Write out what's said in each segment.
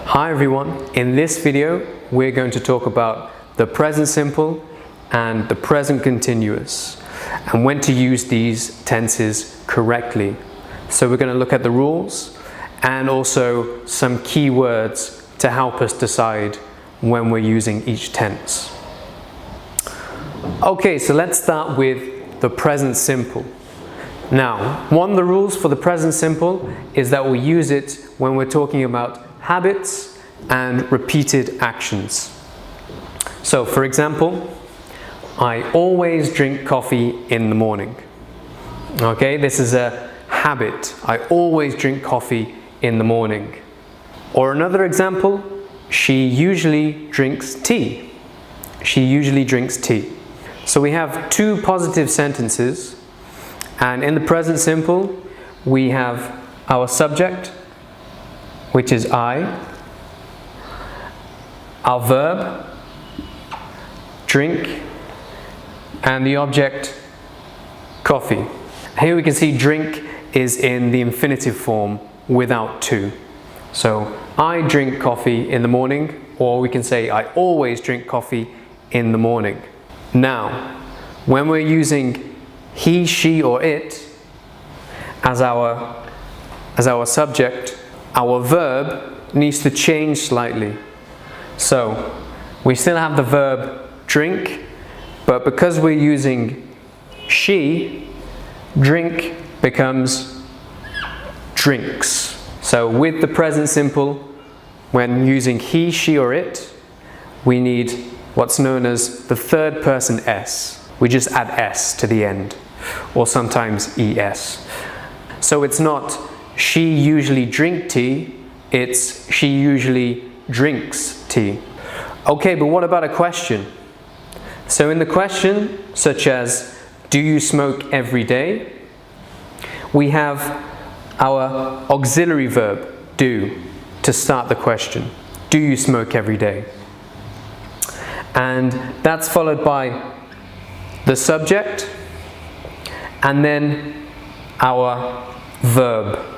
Hi everyone, in this video we're going to talk about the present simple and the present continuous and when to use these tenses correctly. So we're going to look at the rules and also some key words to help us decide when we're using each tense. Okay, so let's start with the present simple. Now, one of the rules for the present simple is that we use it when we're talking about habits and repeated actions. So, for example, I always drink coffee in the morning. Okay, this is a habit. I always drink coffee in the morning. Or another example, she usually drinks tea. She usually drinks tea. So we have two positive sentences, and in the present simple we have our subject, which is I, our verb, drink, and the object, coffee. Here we can see drink is in the infinitive form without to. So I drink coffee in the morning, or we can say I always drink coffee in the morning. Now, when we're using he, she, or it as our subject, our verb needs to change slightly. So we still have the verb drink, but because we're using she, drink becomes drinks. So with the present simple, when using he, she, or it, we need what's known as the third person s. We just add s to the end, or sometimes es. So it's not she usually drink tea, it's she usually drinks tea. Okay, but what about a question? So in the question, such as do you smoke every day, we have our auxiliary verb do to start the question. Do you smoke every day? And that's followed by the subject and then our verb.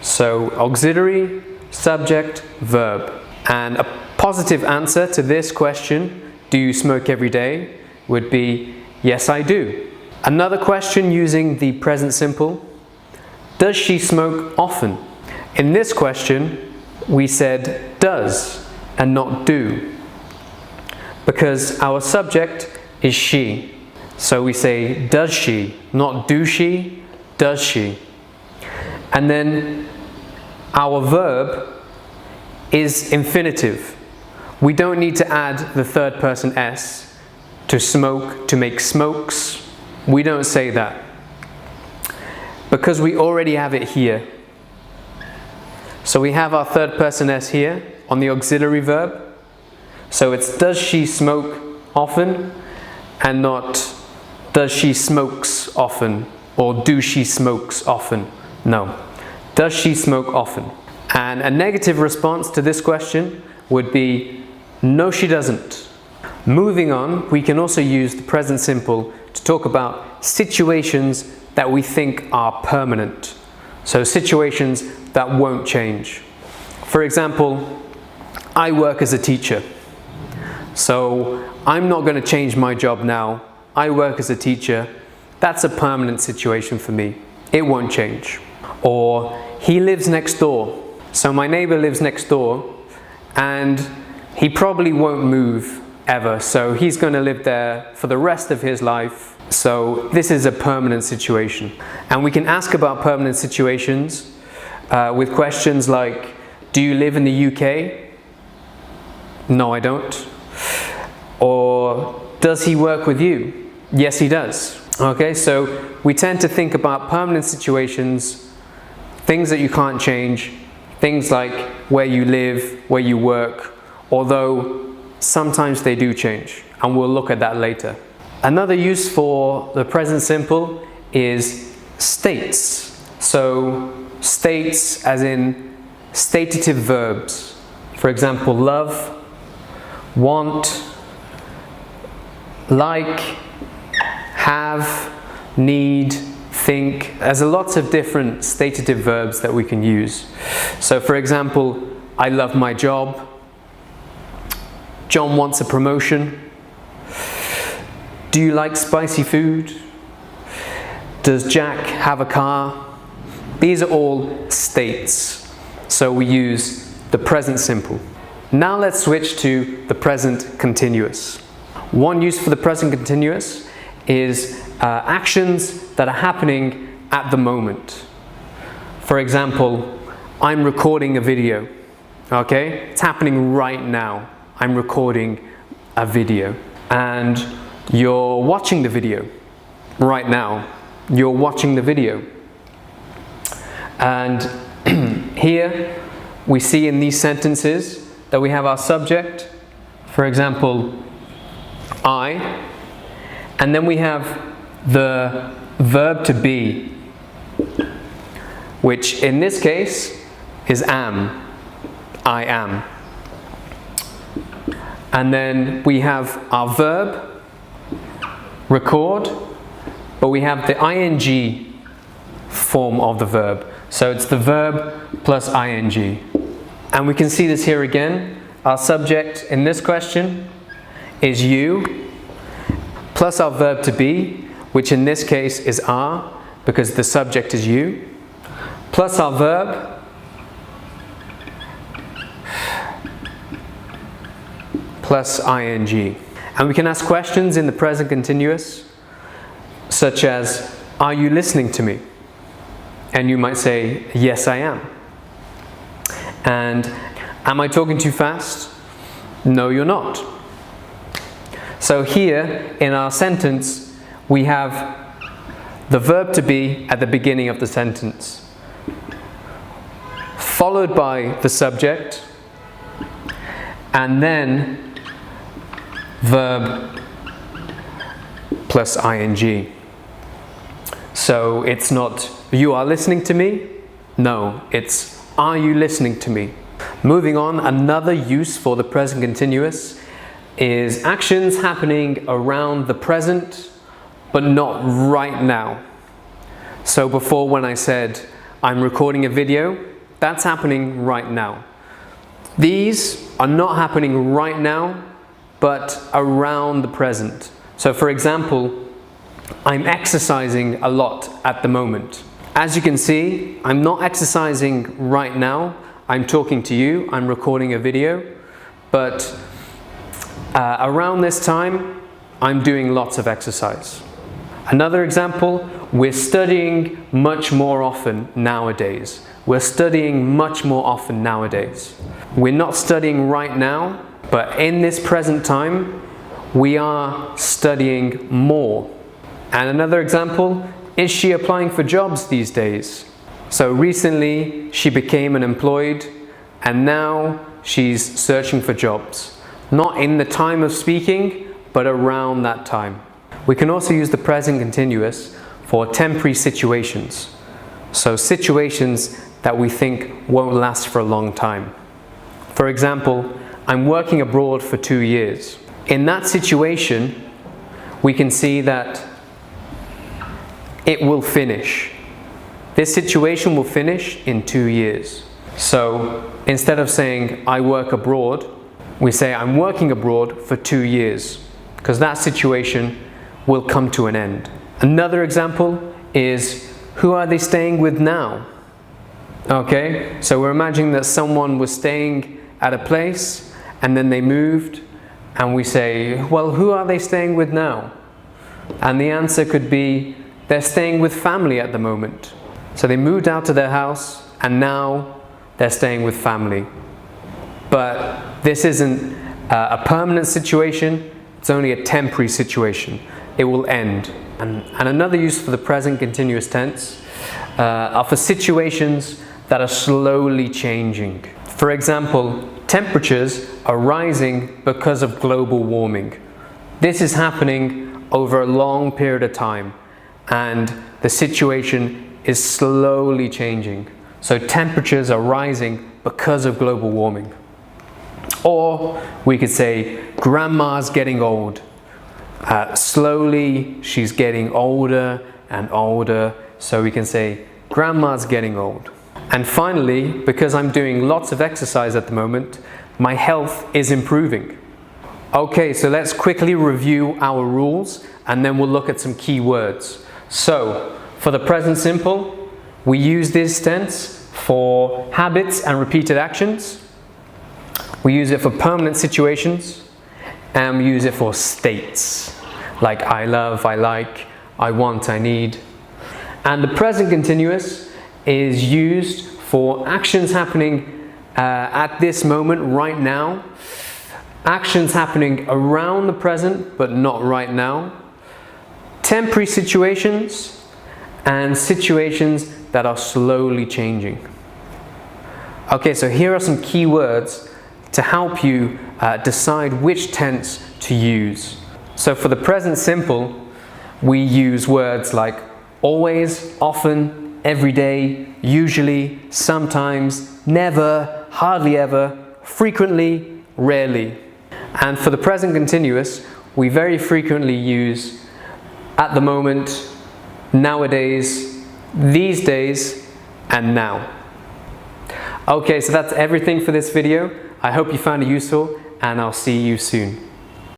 So auxiliary, subject, verb. And a positive answer to this question, do you smoke every day, would be yes, I do. Another question using the present simple, does she smoke often? In this question we said does and not do, because our subject is she. So we say does she, not do she, does she. And then our verb is infinitive. We don't need to add the third person s to smoke, to make smokes. We don't say that, because we already have it here. So we have our third person s here on the auxiliary verb. So it's does she smoke often, and not does she smokes often, or do she smokes often. No, does she smoke often? And a negative response to this question would be no, she doesn't. Moving on, we can also use the present simple to talk about situations that we think are permanent. So situations that won't change. For example, I work as a teacher. So I'm not going to change my job now. I work as a teacher. That's a permanent situation for me. It won't change. Or he lives next door. So my neighbor lives next door and he probably won't move ever. So he's going to live there for the rest of his life. So this is a permanent situation. And we can ask about permanent situations with questions like, do you live in the UK? No, I don't. Or does he work with you? Yes, he does. Okay, so we tend to think about permanent situations, things that you can't change, things like where you live, where you work, although sometimes they do change, and we'll look at that later. Another use for the present simple is states. So states as in stative verbs. For example, love, want, like, have, need, think. There's lots of different stative verbs that we can use. So for example, I love my job. John wants a promotion. Do you like spicy food? Does Jack have a car? These are all states, so we use the present simple. Now let's switch to the present continuous. One use for the present continuous is actions that are happening at the moment. For example, I'm recording a video. Okay? It's happening right now. I'm recording a video. And you're watching the video right now. You're watching the video. And here we see in these sentences that we have our subject, for example, I, and then we have the verb to be, which in this case is am, I am. And then we have our verb, record, but we have the ing form of the verb. So it's the verb plus ing. And we can see this here again. Our subject in this question is you, plus our verb to be, which in this case is are, because the subject is you, plus our verb, plus ing. And we can ask questions in the present continuous, such as, are you listening to me? And you might say, yes, I am. And am I talking too fast? No, you're not. So here in our sentence, we have the verb to be at the beginning of the sentence, followed by the subject, and then verb plus ing. So it's not, you are listening to me? No, it's, are you listening to me? Moving on, another use for the present continuous is actions happening around the present, but not right now. So before, when I said I'm recording a video, that's happening right now. These are not happening right now, but around the present. So for example, I'm exercising a lot at the moment. As you can see, I'm not exercising right now. I'm talking to you, I'm recording a video, but around this time, I'm doing lots of exercise. Another example, we're studying much more often nowadays. We're studying much more often nowadays. We're not studying right now, but in this present time, we are studying more. And another example, is she applying for jobs these days? So recently, she became unemployed, and now she's searching for jobs. Not in the time of speaking, but around that time. We can also use the present continuous for temporary situations. So situations that we think won't last for a long time. For example, I'm working abroad for 2 years. In that situation, we can see that it will finish. This situation will finish in 2 years. So instead of saying I work abroad, we say I'm working abroad for 2 years, because that situation will come to an end. Another example is, who are they staying with now? Okay, so we're imagining that someone was staying at a place and then they moved, and we say, well, who are they staying with now? And the answer could be, they're staying with family at the moment. So they moved out of their house and now they're staying with family. But this isn't a permanent situation, it's only a temporary situation. It will end. And another use for the present continuous tense are for situations that are slowly changing. For example, temperatures are rising because of global warming. This is happening over a long period of time, and the situation is slowly changing. So temperatures are rising because of global warming. Or we could say, grandma's getting old. Slowly she's getting older and older, so we can say grandma's getting old. And finally, because I'm doing lots of exercise at the moment, my health is improving. Okay, so let's quickly review our rules and then we'll look at some key words. So, for the present simple, we use this tense for habits and repeated actions. We use it for permanent situations, and we use it for states, like I love, I like, I want, I need. And the present continuous is used for actions happening at this moment, right now, actions happening around the present but not right now, temporary situations, and situations that are slowly changing. Okay, so here are some key words to help you decide which tense to use. So for the present simple, we use words like always, often, every day, usually, sometimes, never, hardly ever, frequently, rarely. And for the present continuous, we very frequently use at the moment, nowadays, these days, and now. Okay, so that's everything for this video. I hope you found it useful, and I'll see you soon.